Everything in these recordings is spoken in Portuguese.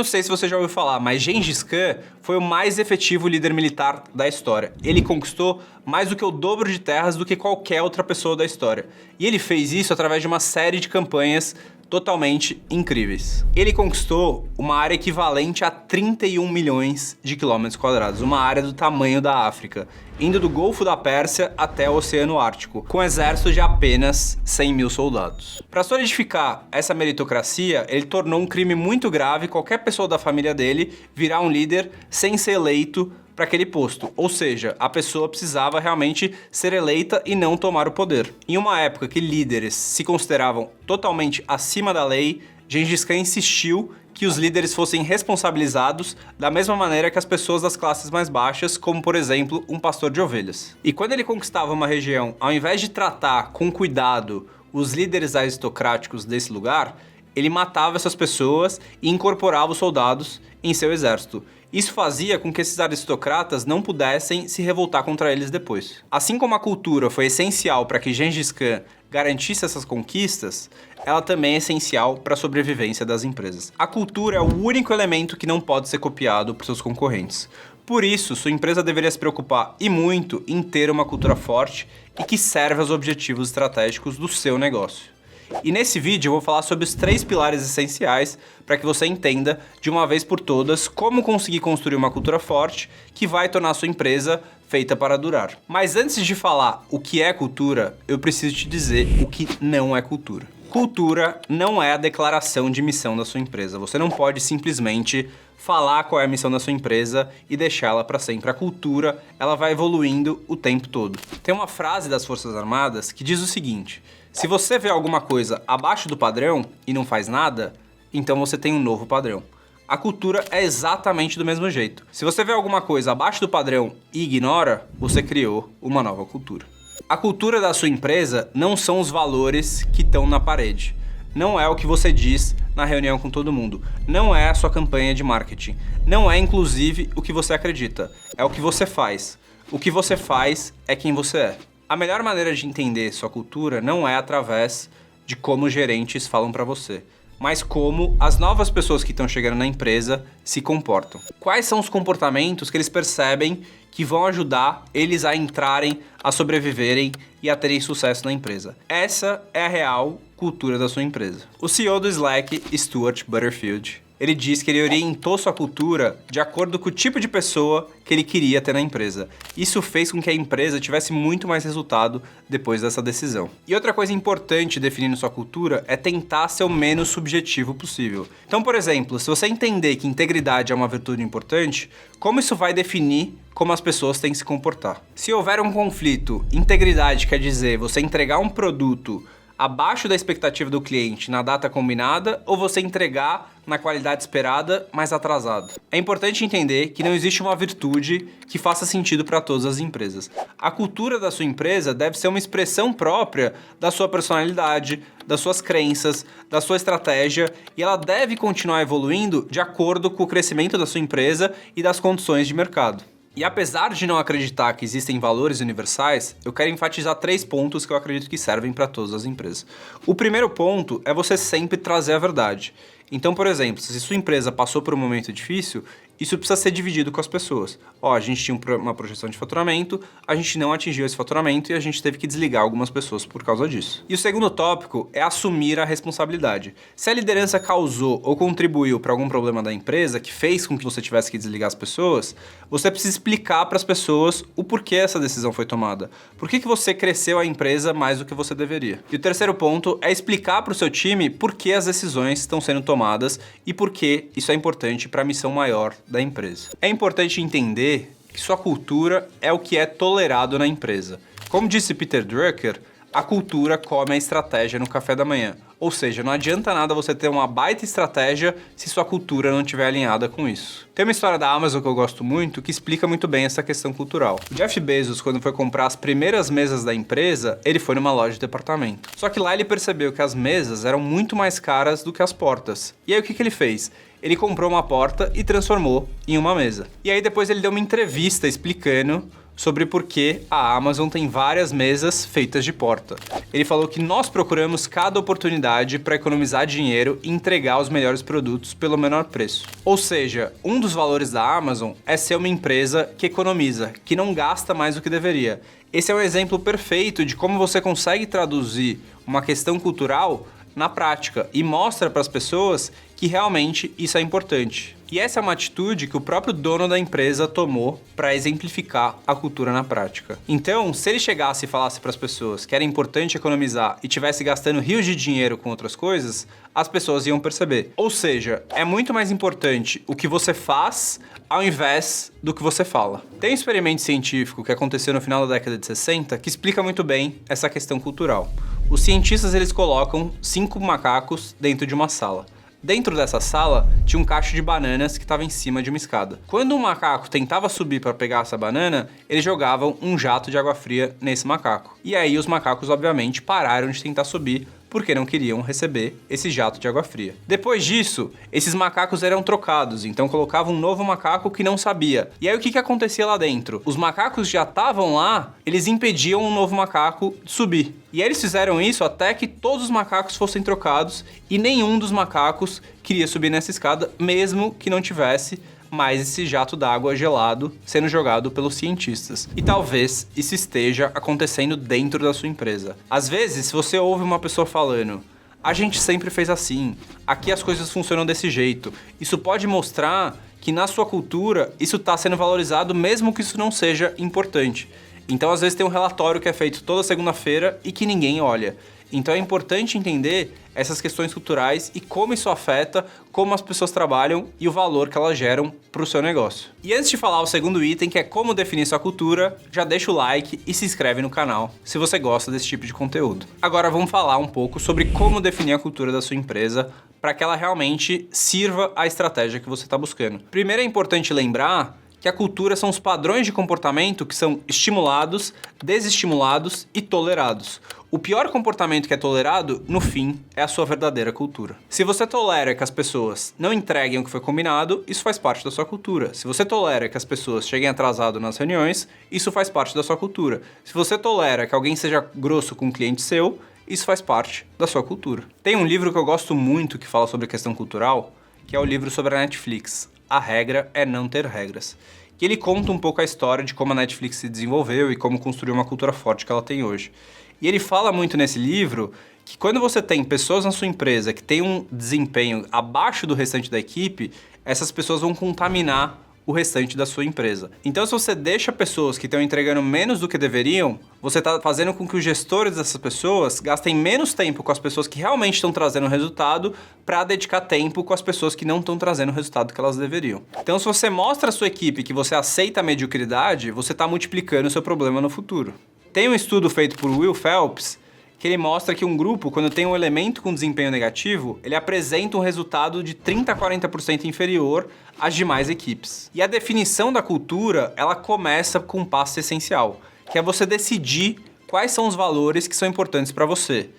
não sei se você já ouviu falar, mas Gengis Khan foi o mais efetivo líder militar da história. Ele conquistou mais do que o dobro de terras do que qualquer outra pessoa da história. E ele fez isso através de uma série de campanhas totalmente incríveis. Ele conquistou uma área equivalente a 31 milhões de quilômetros quadrados, uma área do tamanho da África, indo do Golfo da Pérsia até o Oceano Ártico, com um exército de apenas 100 mil soldados. Para solidificar essa meritocracia, ele tornou um crime muito grave qualquer pessoa da família dele virar um líder sem ser eleito para aquele posto, ou seja, a pessoa precisava realmente ser eleita e não tomar o poder. Em uma época que líderes se consideravam totalmente acima da lei, Gengis Khan insistiu que os líderes fossem responsabilizados da mesma maneira que as pessoas das classes mais baixas, como por exemplo, um pastor de ovelhas. E quando ele conquistava uma região, ao invés de tratar com cuidado os líderes aristocráticos desse lugar, ele matava essas pessoas e incorporava os soldados em seu exército. Isso fazia com que esses aristocratas não pudessem se revoltar contra eles depois. Assim como a cultura foi essencial para que Gengis Khan garantisse essas conquistas, ela também é essencial para a sobrevivência das empresas. A cultura é o único elemento que não pode ser copiado por seus concorrentes. Por isso, sua empresa deveria se preocupar e muito em ter uma cultura forte e que serve aos objetivos estratégicos do seu negócio. E nesse vídeo eu vou falar sobre os 3 pilares essenciais para que você entenda de uma vez por todas como conseguir construir uma cultura forte que vai tornar sua empresa feita para durar. Mas antes de falar o que é cultura, eu preciso te dizer o que não é cultura. Cultura não é a declaração de missão da sua empresa. Você não pode simplesmente falar qual é a missão da sua empresa e deixá-la para sempre. A cultura, ela vai evoluindo o tempo todo. Tem uma frase das Forças Armadas que diz o seguinte: se você vê alguma coisa abaixo do padrão e não faz nada, então você tem um novo padrão. A cultura é exatamente do mesmo jeito. Se você vê alguma coisa abaixo do padrão e ignora, você criou uma nova cultura. A cultura da sua empresa não são os valores que estão na parede. Não é o que você diz na reunião com todo mundo. Não é a sua campanha de marketing. Não é, inclusive, o que você acredita. É o que você faz. O que você faz é quem você é. A melhor maneira de entender sua cultura não é através de como os gerentes falam para você, mas como as novas pessoas que estão chegando na empresa se comportam. Quais são os comportamentos que eles percebem que vão ajudar eles a entrarem, a sobreviverem e a terem sucesso na empresa. Essa é a real cultura da sua empresa. O CEO do Slack, Stuart Butterfield, ele diz que ele orientou sua cultura de acordo com o tipo de pessoa que ele queria ter na empresa. Isso fez com que a empresa tivesse muito mais resultado depois dessa decisão. E outra coisa importante definindo sua cultura é tentar ser o menos subjetivo possível. Então, por exemplo, se você entender que integridade é uma virtude importante, como isso vai definir como as pessoas têm que se comportar? Se houver um conflito, integridade quer dizer você entregar um produto abaixo da expectativa do cliente na data combinada ou você entregar na qualidade esperada, mas atrasado. É importante entender que não existe uma virtude que faça sentido para todas as empresas. A cultura da sua empresa deve ser uma expressão própria da sua personalidade, das suas crenças, da sua estratégia e ela deve continuar evoluindo de acordo com o crescimento da sua empresa e das condições de mercado. E apesar de não acreditar que existem valores universais, eu quero enfatizar 3 pontos que eu acredito que servem para todas as empresas. O primeiro ponto é você sempre trazer a verdade. Então, por exemplo, se sua empresa passou por um momento difícil, isso precisa ser dividido com as pessoas. A gente tinha uma projeção de faturamento, a gente não atingiu esse faturamento e a gente teve que desligar algumas pessoas por causa disso. E o segundo tópico é assumir a responsabilidade. Se a liderança causou ou contribuiu para algum problema da empresa que fez com que você tivesse que desligar as pessoas, você precisa explicar para as pessoas o porquê essa decisão foi tomada. Por que você cresceu a empresa mais do que você deveria? E o terceiro ponto é explicar para o seu time por que as decisões estão sendo tomadas e por que isso é importante para a missão maior da empresa. É importante entender que sua cultura é o que é tolerado na empresa. Como disse Peter Drucker, a cultura come a estratégia no café da manhã. Ou seja, não adianta nada você ter uma baita estratégia se sua cultura não estiver alinhada com isso. Tem uma história da Amazon que eu gosto muito que explica muito bem essa questão cultural. O Jeff Bezos, quando foi comprar as primeiras mesas da empresa, ele foi numa loja de departamento. Só que lá ele percebeu que as mesas eram muito mais caras do que as portas. E aí o que ele fez? Ele comprou uma porta e transformou em uma mesa. E aí depois ele deu uma entrevista explicando sobre por que a Amazon tem várias mesas feitas de porta. Ele falou que nós procuramos cada oportunidade para economizar dinheiro e entregar os melhores produtos pelo menor preço. Ou seja, um dos valores da Amazon é ser uma empresa que economiza, que não gasta mais do que deveria. Esse é um exemplo perfeito de como você consegue traduzir uma questão cultural na prática e mostra para as pessoas que realmente isso é importante. E essa é uma atitude que o próprio dono da empresa tomou para exemplificar a cultura na prática. Então, se ele chegasse e falasse para as pessoas que era importante economizar e tivesse gastando rios de dinheiro com outras coisas, as pessoas iam perceber. Ou seja, é muito mais importante o que você faz ao invés do que você fala. Tem um experimento científico que aconteceu no final da década de 60 que explica muito bem essa questão cultural. Os cientistas eles colocam 5 macacos dentro de uma sala. Dentro dessa sala, tinha um cacho de bananas que estava em cima de uma escada. Quando um macaco tentava subir para pegar essa banana, eles jogavam um jato de água fria nesse macaco. E aí os macacos, obviamente, pararam de tentar subir porque não queriam receber esse jato de água fria. Depois disso, esses macacos eram trocados, então colocavam um novo macaco que não sabia. E aí o que acontecia lá dentro? Os macacos já estavam lá, eles impediam um novo macaco de subir. E aí eles fizeram isso até que todos os macacos fossem trocados e nenhum dos macacos queria subir nessa escada, mesmo que não tivesse mais esse jato d'água gelado sendo jogado pelos cientistas. E talvez isso esteja acontecendo dentro da sua empresa. Às vezes, se você ouve uma pessoa falando, a gente sempre fez assim, aqui as coisas funcionam desse jeito, isso pode mostrar que na sua cultura isso está sendo valorizado mesmo que isso não seja importante. Então, às vezes tem um relatório que é feito toda segunda-feira e que ninguém olha. Então é importante entender essas questões culturais e como isso afeta como as pessoas trabalham e o valor que elas geram para o seu negócio. E antes de falar o segundo item, que é como definir sua cultura, já deixa o like e se inscreve no canal se você gosta desse tipo de conteúdo. Agora vamos falar um pouco sobre como definir a cultura da sua empresa para que ela realmente sirva à estratégia que você está buscando. Primeiro é importante lembrar que a cultura são os padrões de comportamento que são estimulados, desestimulados e tolerados. O pior comportamento que é tolerado, no fim, é a sua verdadeira cultura. Se você tolera que as pessoas não entreguem o que foi combinado, isso faz parte da sua cultura. Se você tolera que as pessoas cheguem atrasadas nas reuniões, isso faz parte da sua cultura. Se você tolera que alguém seja grosso com um cliente seu, isso faz parte da sua cultura. Tem um livro que eu gosto muito que fala sobre questão cultural, que é o livro sobre a Netflix. A regra é não ter regras. Que ele conta um pouco a história de como a Netflix se desenvolveu e como construiu uma cultura forte que ela tem hoje. E ele fala muito nesse livro que quando você tem pessoas na sua empresa que têm um desempenho abaixo do restante da equipe, essas pessoas vão contaminar o restante da sua empresa. Então, se você deixa pessoas que estão entregando menos do que deveriam, você está fazendo com que os gestores dessas pessoas gastem menos tempo com as pessoas que realmente estão trazendo resultado para dedicar tempo com as pessoas que não estão trazendo o resultado que elas deveriam. Então, se você mostra à sua equipe que você aceita a mediocridade, você está multiplicando o seu problema no futuro. Tem um estudo feito por Will Phelps que ele mostra que um grupo, quando tem um elemento com desempenho negativo, ele apresenta um resultado de 30 a 40% inferior às demais equipes. E a definição da cultura, ela começa com um passo essencial, que é você decidir quais são os valores que são importantes para você.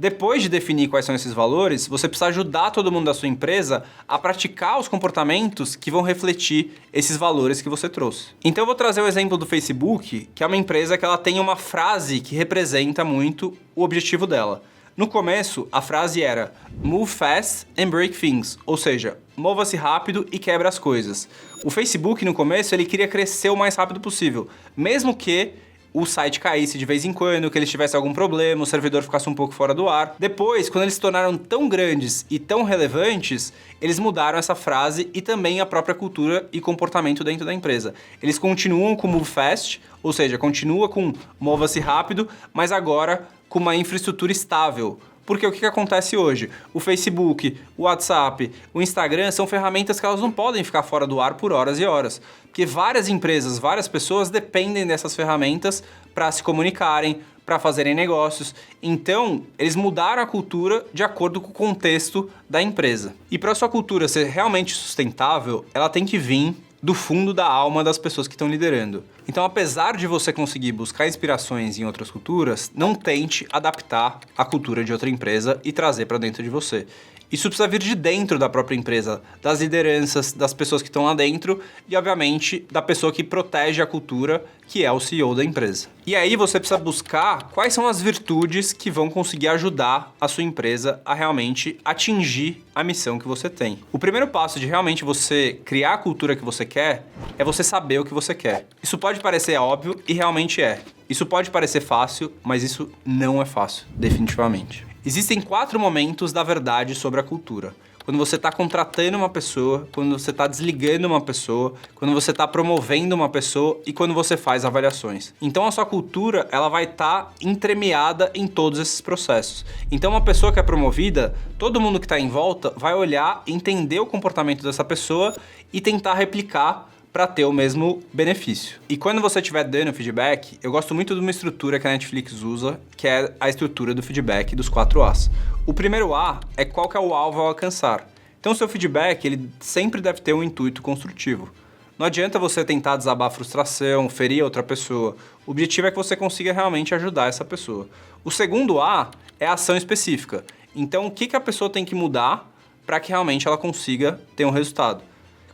Depois de definir quais são esses valores, você precisa ajudar todo mundo da sua empresa a praticar os comportamentos que vão refletir esses valores que você trouxe. Então eu vou trazer o exemplo do Facebook, que é uma empresa que ela tem uma frase que representa muito o objetivo dela. No começo, a frase era "Move fast and break things", ou seja, mova-se rápido e quebra as coisas. O Facebook, no começo, ele queria crescer o mais rápido possível, mesmo que o site caísse de vez em quando, que eles tivessem algum problema, o servidor ficasse um pouco fora do ar. Depois, quando eles se tornaram tão grandes e tão relevantes, eles mudaram essa frase e também a própria cultura e comportamento dentro da empresa. Eles continuam com Move Fast, ou seja, continua com mova-se rápido, mas agora com uma infraestrutura estável. Porque o que acontece hoje? O Facebook, o WhatsApp, o Instagram são ferramentas que elas não podem ficar fora do ar por horas e horas. Porque várias empresas, várias pessoas dependem dessas ferramentas para se comunicarem, para fazerem negócios. Então, eles mudaram a cultura de acordo com o contexto da empresa. E para a sua cultura ser realmente sustentável, ela tem que vir do fundo da alma das pessoas que estão liderando. Então, apesar de você conseguir buscar inspirações em outras culturas, não tente adaptar a cultura de outra empresa e trazer para dentro de você. Isso precisa vir de dentro da própria empresa, das lideranças, das pessoas que estão lá dentro e, obviamente, da pessoa que protege a cultura, que é o CEO da empresa. E aí você precisa buscar quais são as virtudes que vão conseguir ajudar a sua empresa a realmente atingir a missão que você tem. O primeiro passo de realmente você criar a cultura que você quer é você saber o que você quer. Isso pode parecer óbvio e realmente é. Isso pode parecer fácil, mas isso não é fácil, definitivamente. Existem 4 momentos da verdade sobre a cultura. Quando você está contratando uma pessoa, quando você está desligando uma pessoa, quando você está promovendo uma pessoa e quando você faz avaliações. Então a sua cultura ela vai estar entremeada em todos esses processos. Então uma pessoa que é promovida, todo mundo que está em volta vai olhar, entender o comportamento dessa pessoa e tentar replicar para ter o mesmo benefício. E quando você estiver dando feedback, eu gosto muito de uma estrutura que a Netflix usa, que é a estrutura do feedback dos 4 As. O primeiro A é qual que é o alvo a alcançar. Então o seu feedback ele sempre deve ter um intuito construtivo. Não adianta você tentar desabar a frustração, ferir a outra pessoa. O objetivo é que você consiga realmente ajudar essa pessoa. O segundo A é a ação específica. Então o que a pessoa tem que mudar para que realmente ela consiga ter um resultado.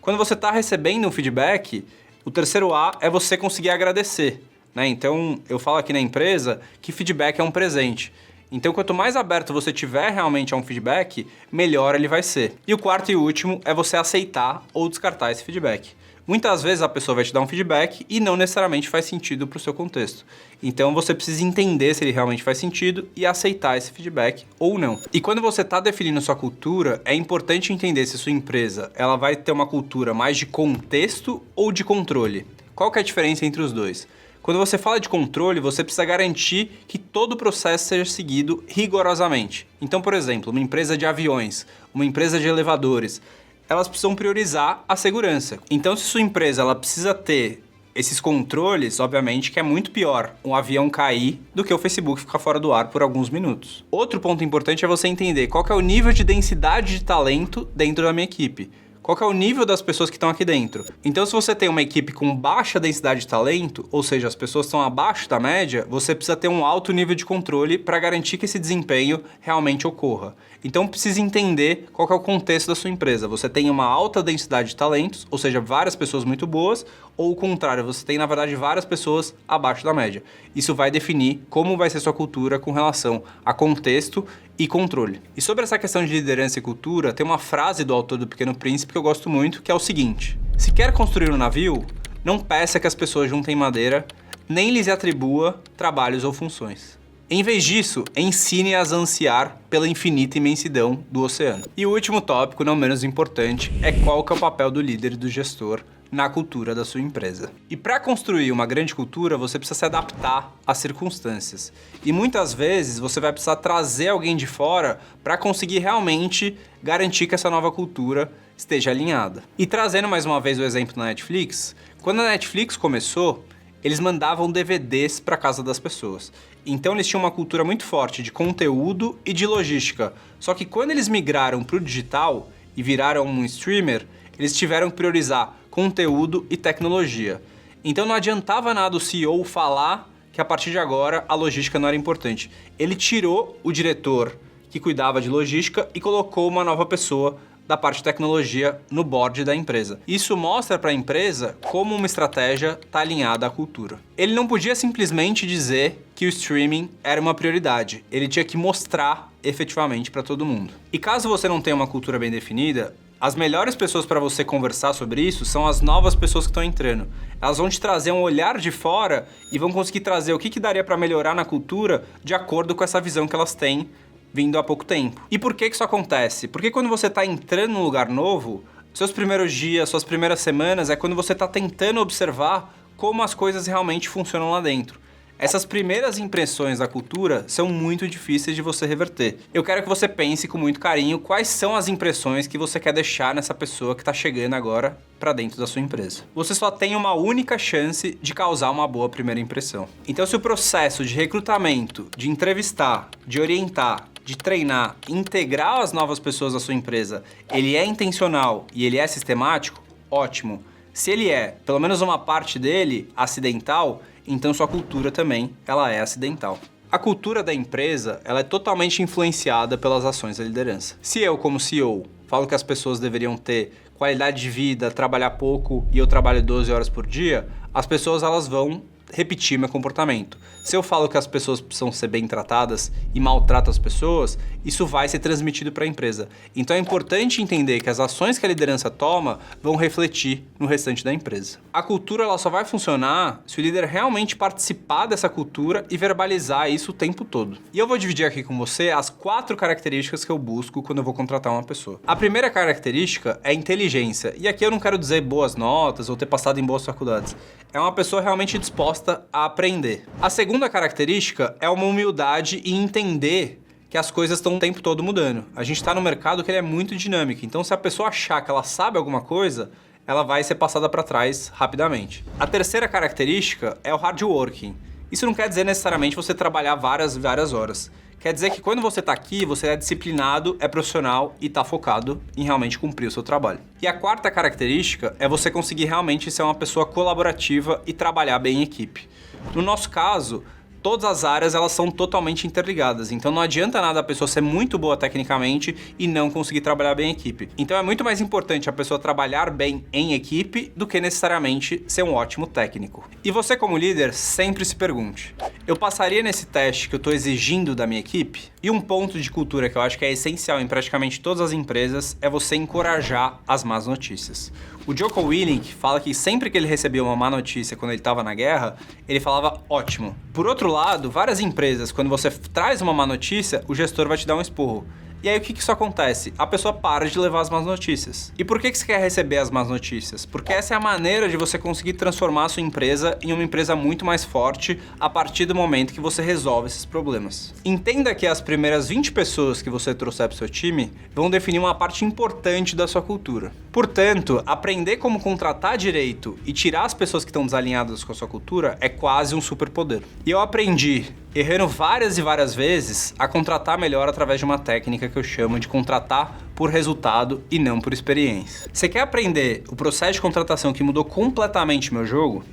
Quando você está recebendo um feedback, o terceiro A é você conseguir agradecer, né? Então, eu falo aqui na empresa que feedback é um presente. Então, quanto mais aberto você tiver realmente a um feedback, melhor ele vai ser. E o quarto e último é você aceitar ou descartar esse feedback. Muitas vezes a pessoa vai te dar um feedback e não necessariamente faz sentido para o seu contexto. Então você precisa entender se ele realmente faz sentido e aceitar esse feedback ou não. E quando você está definindo sua cultura, é importante entender se sua empresa ela vai ter uma cultura mais de contexto ou de controle. Qual que é a diferença entre os dois? Quando você fala de controle, você precisa garantir que todo o processo seja seguido rigorosamente. Então, por exemplo, uma empresa de aviões, uma empresa de elevadores, elas precisam priorizar a segurança. Então, se sua empresa ela precisa ter esses controles, obviamente que é muito pior um avião cair do que o Facebook ficar fora do ar por alguns minutos. Outro ponto importante é você entender qual que é o nível de densidade de talento dentro da minha equipe. Qual que é o nível das pessoas que estão aqui dentro? Então, se você tem uma equipe com baixa densidade de talento, ou seja, as pessoas estão abaixo da média, você precisa ter um alto nível de controle para garantir que esse desempenho realmente ocorra. Então, precisa entender qual que é o contexto da sua empresa. Você tem uma alta densidade de talentos, ou seja, várias pessoas muito boas, ou o contrário, você tem, na verdade, várias pessoas abaixo da média. Isso vai definir como vai ser sua cultura com relação a contexto e controle. E sobre essa questão de liderança e cultura, tem uma frase do autor do Pequeno Príncipe que eu gosto muito, que é o seguinte: se quer construir um navio, não peça que as pessoas juntem madeira, nem lhes atribua trabalhos ou funções. Em vez disso, ensine-as a ansiar pela infinita imensidão do oceano. E o último tópico, não menos importante, é qual que é o papel do líder e do gestor na cultura da sua empresa. E para construir uma grande cultura, você precisa se adaptar às circunstâncias. E muitas vezes você vai precisar trazer alguém de fora para conseguir realmente garantir que essa nova cultura esteja alinhada. E trazendo mais uma vez o exemplo da Netflix, quando a Netflix começou, eles mandavam DVDs para casa das pessoas. Então eles tinham uma cultura muito forte de conteúdo e de logística. Só que quando eles migraram para o digital e viraram um streamer, eles tiveram que priorizar conteúdo e tecnologia. Então não adiantava nada o CEO falar que a partir de agora a logística não era importante. Ele tirou o diretor que cuidava de logística e colocou uma nova pessoa da parte de tecnologia no board da empresa. Isso mostra para a empresa como uma estratégia está alinhada à cultura. Ele não podia simplesmente dizer que o streaming era uma prioridade. Ele tinha que mostrar efetivamente para todo mundo. E caso você não tenha uma cultura bem definida, as melhores pessoas para você conversar sobre isso são as novas pessoas que estão entrando. Elas vão te trazer um olhar de fora e vão conseguir trazer o que daria para melhorar na cultura de acordo com essa visão que elas têm vindo há pouco tempo. E por que isso acontece? Porque quando você está entrando num lugar novo, seus primeiros dias, suas primeiras semanas, é quando você está tentando observar como as coisas realmente funcionam lá dentro. Essas primeiras impressões da cultura são muito difíceis de você reverter. Eu quero que você pense com muito carinho quais são as impressões que você quer deixar nessa pessoa que está chegando agora para dentro da sua empresa. Você só tem uma única chance de causar uma boa primeira impressão. Então, se o processo de recrutamento, de entrevistar, de orientar, de treinar, integrar as novas pessoas da sua empresa, ele é intencional e ele é sistemático, ótimo. Se ele é, pelo menos uma parte dele, acidental, então sua cultura também, ela é acidental. A cultura da empresa, ela é totalmente influenciada pelas ações da liderança. Se eu, como CEO, falo que as pessoas deveriam ter qualidade de vida, trabalhar pouco e eu trabalho 12 horas por dia, as pessoas elas vão repetir meu comportamento. Se eu falo que as pessoas precisam ser bem tratadas e maltrato as pessoas, isso vai ser transmitido para a empresa. Então é importante entender que as ações que a liderança toma vão refletir no restante da empresa. A cultura ela só vai funcionar se o líder realmente participar dessa cultura e verbalizar isso o tempo todo. E eu vou dividir aqui com você as 4 características que eu busco quando eu vou contratar uma pessoa. A primeira característica é inteligência. E aqui eu não quero dizer boas notas ou ter passado em boas faculdades. É uma pessoa realmente disposta a aprender. A segunda característica é uma humildade e entender que as coisas estão o tempo todo mudando. A gente está no mercado que ele é muito dinâmico, então se a pessoa achar que ela sabe alguma coisa, ela vai ser passada para trás rapidamente. A terceira característica é o hard working. Isso não quer dizer necessariamente você trabalhar várias horas. Quer dizer que quando você está aqui, você é disciplinado, é profissional e está focado em realmente cumprir o seu trabalho. E a quarta característica é você conseguir realmente ser uma pessoa colaborativa e trabalhar bem em equipe. No nosso caso, todas as áreas elas são totalmente interligadas, então não adianta nada a pessoa ser muito boa tecnicamente e não conseguir trabalhar bem em equipe. Então é muito mais importante a pessoa trabalhar bem em equipe do que necessariamente ser um ótimo técnico. E você como líder, sempre se pergunte, eu passaria nesse teste que eu estou exigindo da minha equipe? E um ponto de cultura que eu acho que é essencial em praticamente todas as empresas é você encorajar as más notícias. O Jocko Willink fala que sempre que ele recebia uma má notícia quando ele estava na guerra, ele falava ótimo. Por outro lado, várias empresas, quando você traz uma má notícia, o gestor vai te dar um esporro. E aí o que isso acontece? A pessoa para de levar as más notícias. E por que você quer receber as más notícias? Porque essa é a maneira de você conseguir transformar a sua empresa em uma empresa muito mais forte a partir do momento que você resolve esses problemas. Entenda que as primeiras 20 pessoas que você trouxer para o seu time vão definir uma parte importante da sua cultura. Portanto, aprender como contratar direito e tirar as pessoas que estão desalinhadas com a sua cultura é quase um superpoder. E eu aprendi, errando várias e várias vezes, a contratar melhor através de uma técnica que eu chamo de contratar por resultado e não por experiência. Você quer aprender o processo de contratação que mudou completamente meu jogo?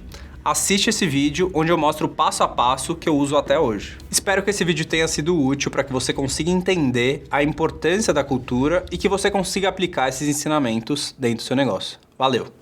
Assiste esse vídeo onde eu mostro o passo a passo que eu uso até hoje. Espero que esse vídeo tenha sido útil para que você consiga entender a importância da cultura e que você consiga aplicar esses ensinamentos dentro do seu negócio. Valeu!